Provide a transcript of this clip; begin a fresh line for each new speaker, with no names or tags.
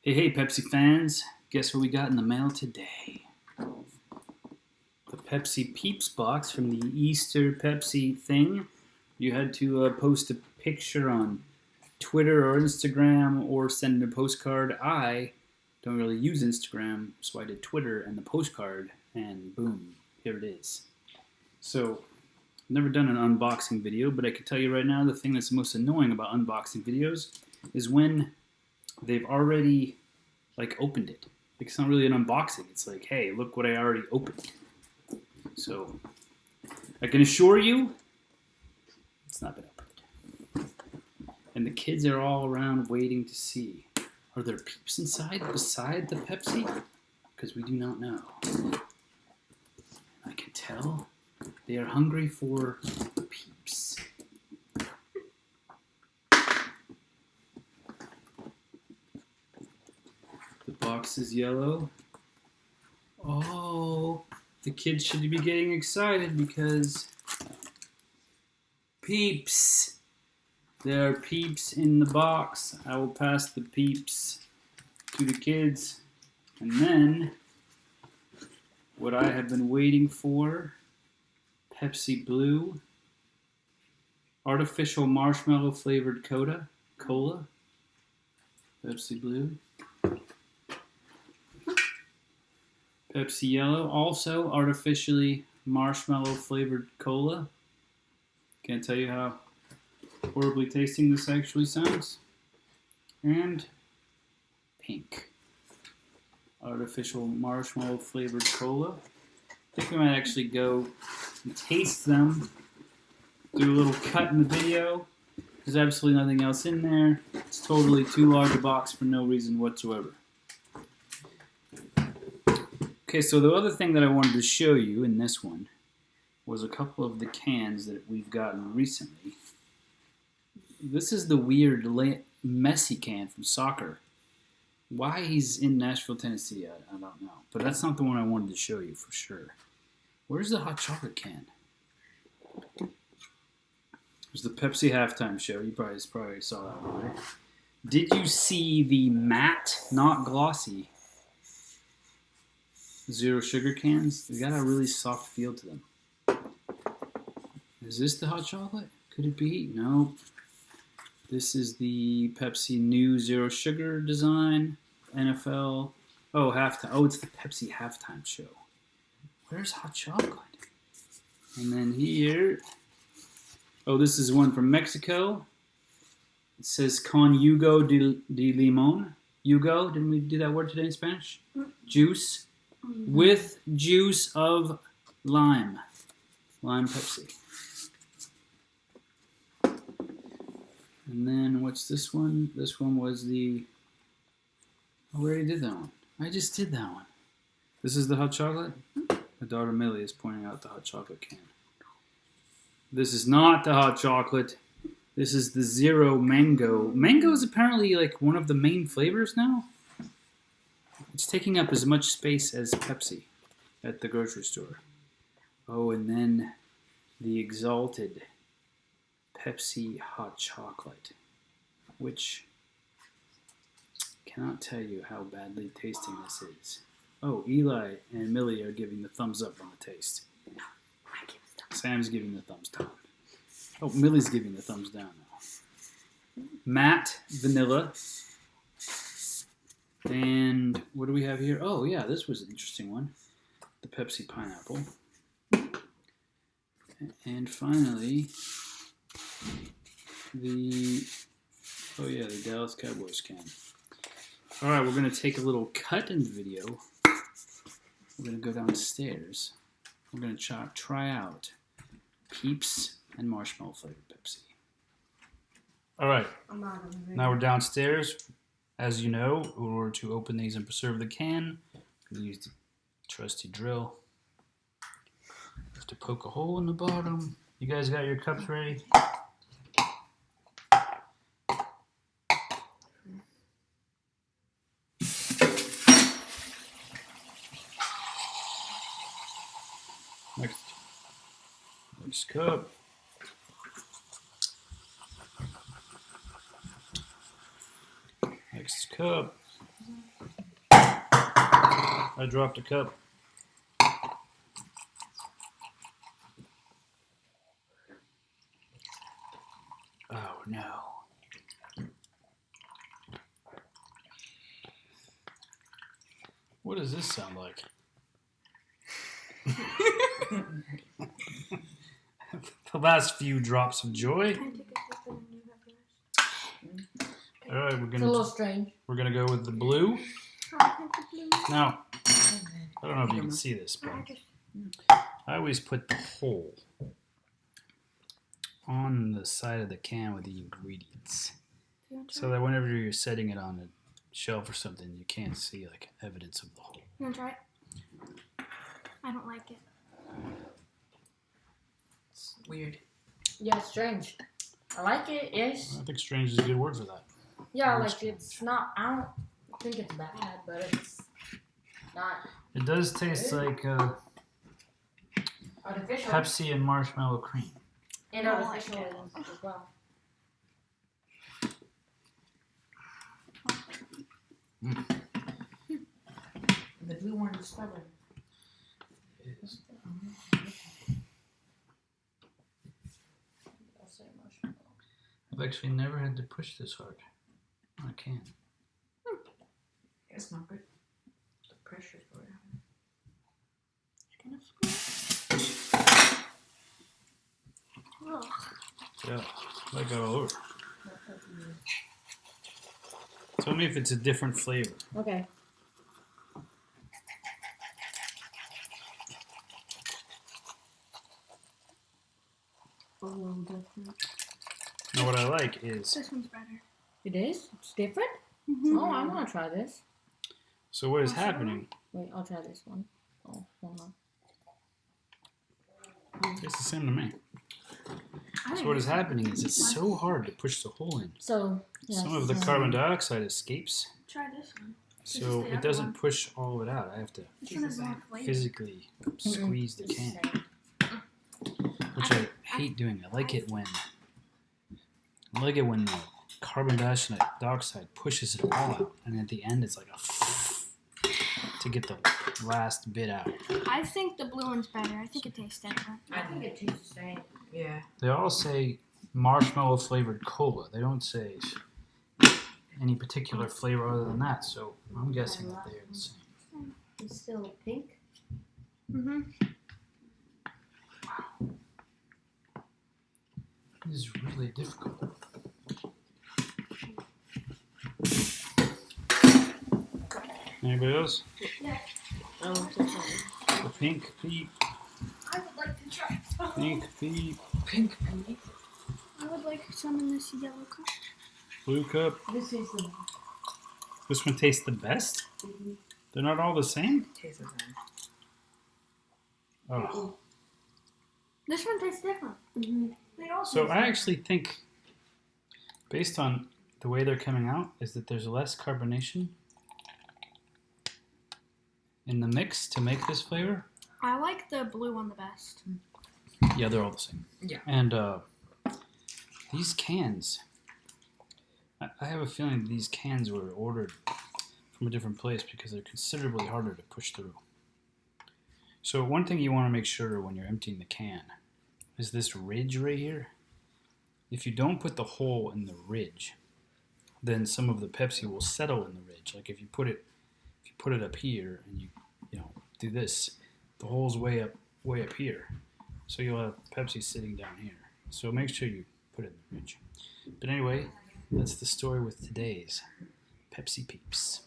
Hey, Pepsi fans. Guess what we got in the mail today? The Pepsi Peeps box from the Easter Pepsi thing. You had to post a picture on Twitter or Instagram or send a postcard. I don't really use Instagram, so I did Twitter and the postcard, and boom, here it is. So, I've never done an unboxing video, but I can tell you right now the thing that's most annoying about unboxing videos is when they've already opened it. It's not really an unboxing. It's like, hey, look what I already opened. So I can assure you it's not been opened. And the kids are all around waiting to see. Are there peeps inside beside the Pepsi? Because we do not know. I can tell they are hungry for peeps. The box is yellow. Oh, the kids should be getting excited because peeps. There are peeps in the box. I will pass the peeps to the kids. And then, what I have been waiting for, Pepsi Blue, artificial marshmallow flavored cola, Pepsi Blue. Pepsi Yellow, also artificially marshmallow flavored cola. Can't tell you how horribly tasting this actually sounds. And pink, artificial marshmallow flavored cola. I think we might actually go and taste them. Do a little cut in the video. There's absolutely nothing else in there. It's totally too large a box for no reason whatsoever. Okay, so the other thing that I wanted to show you in this one was a couple of the cans that we've gotten recently. This is the weird, messy can from soccer. Why he's in Nashville, Tennessee, I don't know. But that's not the one I wanted to show you for sure. Where's the hot chocolate can? There's the Pepsi halftime show. You probably saw that one, right? Did you see the matte, not glossy, zero sugar cans? They got a really soft feel to them. Is this the hot chocolate? Could it be? No. This is the Pepsi new zero sugar design. NFL. Oh, halftime. Oh, it's the Pepsi halftime show. Where's hot chocolate? And then here. Oh, this is one from Mexico. It says con jugo de limón. Jugo, didn't we do that word today in Spanish? Juice. With juice of lime. Lime Pepsi. And then what's this one? This one was the... Oh, we already did that one. I just did that one. This is the hot chocolate? My daughter Millie is pointing out the hot chocolate can. This is not the hot chocolate. This is the zero mango. Mango is apparently like one of the main flavors now. It's taking up as much space as Pepsi at the grocery store. Oh, and then the exalted Pepsi hot chocolate, which cannot tell you how badly tasting this is. Oh, Eli and Millie are giving the thumbs up on the taste. Sam's giving the thumbs down. Oh, Millie's giving the thumbs down now. Matte vanilla. And what do we have here? Oh, yeah, this was an interesting one. The Pepsi pineapple. And finally, the Dallas Cowboys can. All right, we're going to take a little cut in the video. We're going to go downstairs. We're going to try out Peeps and marshmallow flavored Pepsi. All right, now we're downstairs. As you know, in order to open these and preserve the can, we use the trusty drill. You have to poke a hole in the bottom. You guys got your cups ready? Next cup. Next cup. I dropped a cup. Oh no. What does this sound like? The last few drops of joy. All right,
It's a little strange.
we're gonna go with the blue. Now, I don't know if you can see this, but I always put the hole on the side of the can with the ingredients, so that whenever you're setting it on a shelf or something, you can't see like evidence of the hole.
You want to try it? I don't like it.
It's weird.
Yeah, strange. I like it, yes.
I think strange is a good word for that.
Yeah,
Very
like it's not, I don't think it's bad, but it's not
It does taste like
artificial.
Pepsi and marshmallow cream.
And
I don't like
artificial as well.
The blue one is stubborn.
It is.
I'll say marshmallow.
I've actually never had to push this hard. I can.
It's not good. The pressure's going on.
Ugh.
Yeah, I got all over. Tell me if it's a different flavor.
Okay.
Now what I like is,
This one's better.
It is? It's different?
Mm-hmm.
Oh, I want to try this.
so what is
Marshmallow?
happening,
Wait, I'll try this one. Oh, hold on.
it's the same to me. So what is happening is it's so hard to push the hole in.
So, yes.
Some of the carbon dioxide escapes,
Try this one.
so
the
it
other
doesn't
one.
push all of it out. I have to
This one is more flavor.
physically squeeze the
It's
can,
same.
which I hate doing. I like it when the carbon dioxide pushes it all out, and at the end it's like a to get the last bit out.
I think the blue one's better. I think it tastes different.
I think it tastes the same.
Yeah.
They all say marshmallow flavored cola. They don't say any particular flavor other than that, so I'm guessing that they're the same.
It's still pink.
Mm-hmm.
This is really difficult. Anybody else?
Oh,
The pink peep,
I would like to try some.
pink peep,
Pink pea.
I would like some in this yellow cup.
blue cup.
this is the
This one tastes the best? They're not all the same?
Tastes the same.
Oh.
This one tastes different.
Mm-hmm.
They all
So
taste
I actually think, based on the way they're coming out, is that there's less carbonation in the mix to make this flavor.
I like the blue one the best.
Yeah, they're all the same.
Yeah.
And these cans, I have a feeling that these cans were ordered from a different place because they're considerably harder to push through. So one thing you want to make sure when you're emptying the can is this ridge right here. If you don't put the hole in the ridge, then some of the Pepsi will settle in the ridge. Like if you put it up here and you do this, the hole's way up here. So you'll have Pepsi sitting down here. So make sure you put it in the ridge. But anyway, that's the story with today's Pepsi Peeps.